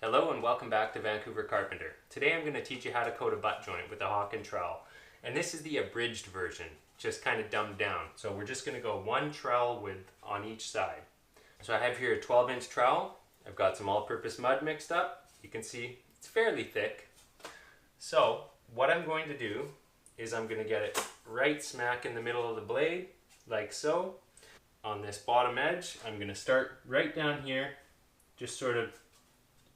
Hello and welcome back to Vancouver Carpenter. Today I'm going to teach you how to coat a butt joint with a hawk and trowel. And this is the abridged version, just kind of dumbed down. So we're just going to go one trowel width on each side. So I have here a 12-inch trowel. I've got some all-purpose mud mixed up. You can see it's fairly thick. So what I'm going to do is I'm going to get it right smack in the middle of the blade, like so. On this bottom edge, I'm going to start right down here, just sort of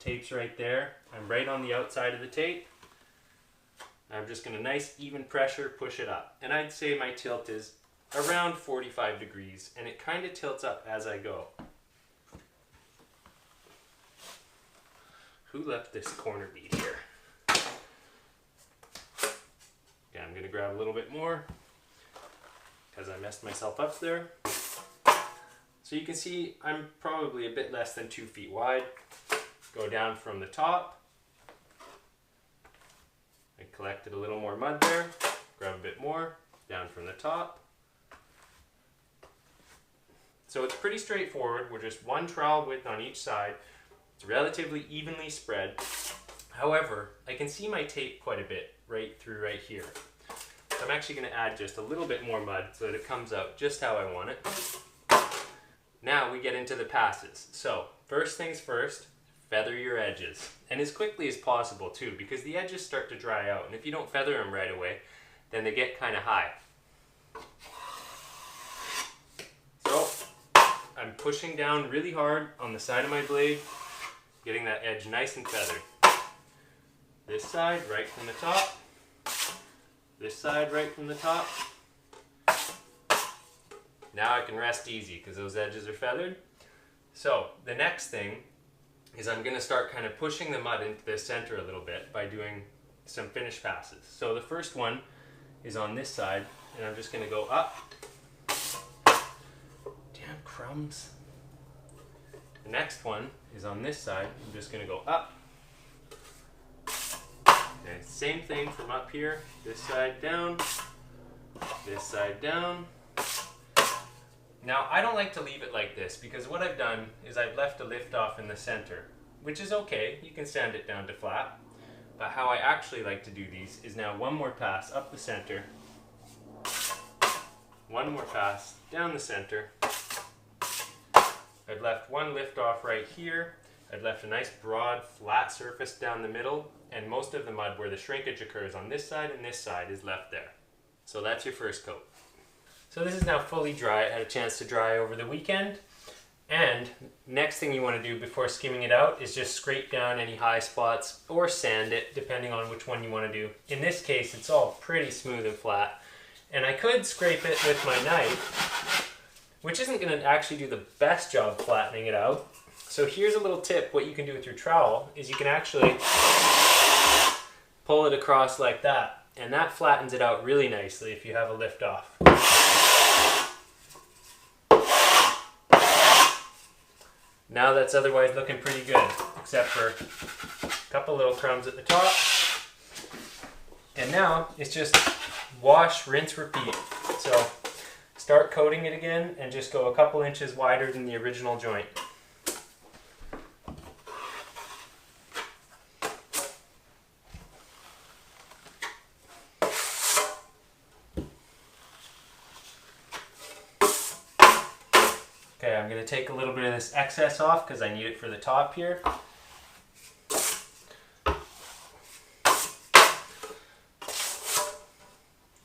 tape's right there. I'm right on the outside of the tape. I'm just going to nice even pressure push it up. And I'd say my tilt is around 45 degrees and it kind of tilts up as I go. Who left this corner bead here? Yeah, I'm going to grab a little bit more because I messed myself up there. So you can see I'm probably a bit less than 2 feet wide. Go down from the top. I collected a little more mud there. Grab a bit more. Down from the top. So it's pretty straightforward. We're just one trowel width on each side. It's relatively evenly spread. However, I can see my tape quite a bit right through right here. So I'm actually going to add just a little bit more mud so that it comes out just how I want it. Now we get into the passes. So first things first, feather your edges, and as quickly as possible too, because the edges start to dry out, and if you don't feather them right away, then they get kind of high. So I'm pushing down really hard on the side of my blade, getting that edge nice and feathered. This side right from the top, this side right from the top. Now I can rest easy because those edges are feathered. So the next thing is I'm going to start kind of pushing the mud into the center a little bit by doing some finish passes. So the first one is on this side, and I'm just going to go up. Damn crumbs. The next one is on this side. I'm just going to go up. And same thing from up here. This side down. This side down. Now, I don't like to leave it like this because what I've done is I've left a lift off in the center, which is okay. You can sand it down to flat. But how I actually like to do these is now one more pass up the center, one more pass down the center. I've left one lift off right here. I've left a nice broad flat surface down the middle, and most of the mud where the shrinkage occurs on this side and this side is left there. So that's your first coat. So this is now fully dry. I had a chance to dry over the weekend. And next thing you want to do before skimming it out is just scrape down any high spots or sand it, depending on which one you want to do. In this case, it's all pretty smooth and flat. And I could scrape it with my knife, which isn't going to actually do the best job flattening it out. So here's a little tip. What you can do with your trowel is you can actually pull it across like that. And that flattens it out really nicely if you have a lift off. Now that's otherwise looking pretty good, except for a couple little crumbs at the top. And now it's just wash, rinse, repeat. So start coating it again and just go a couple inches wider than the original joint. Okay, I'm going to take a little bit of this excess off because I need it for the top here.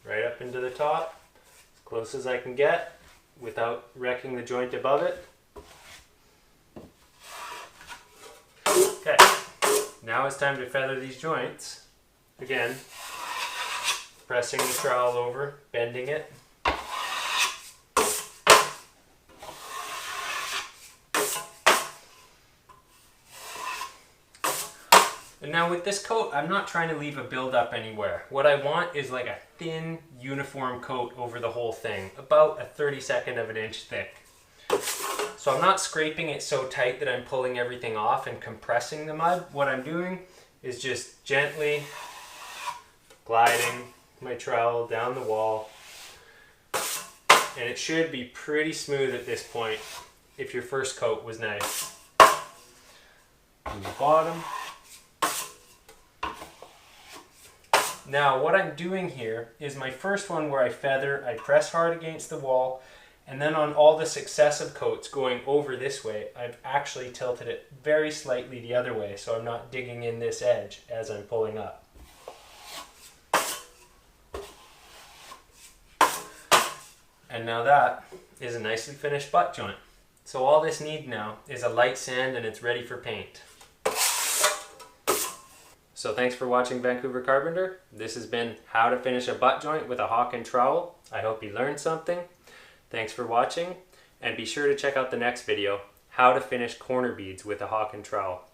Right up into the top, as close as I can get without wrecking the joint above it. Okay, now it's time to feather these joints. Again, pressing the trowel over, bending it. And now with this coat, I'm not trying to leave a build-up anywhere. What I want is like a thin, uniform coat over the whole thing, about a 32nd of an inch thick. So I'm not scraping it so tight that I'm pulling everything off and compressing the mud. What I'm doing is just gently gliding my trowel down the wall. And it should be pretty smooth at this point if your first coat was nice. from the bottom. Now what I'm doing here is my first one where I feather, I press hard against the wall, and then on all the successive coats going over this way, I've actually tilted it very slightly the other way so I'm not digging in this edge as I'm pulling up. And now that is a nicely finished butt joint. So all this needs now is a light sand and it's ready for paint. So thanks for watching Vancouver Carpenter. This has been how to finish a butt joint with a hawk and trowel. I hope you learned something. Thanks for watching, and be sure to check out the next video, how to finish corner beads with a hawk and trowel.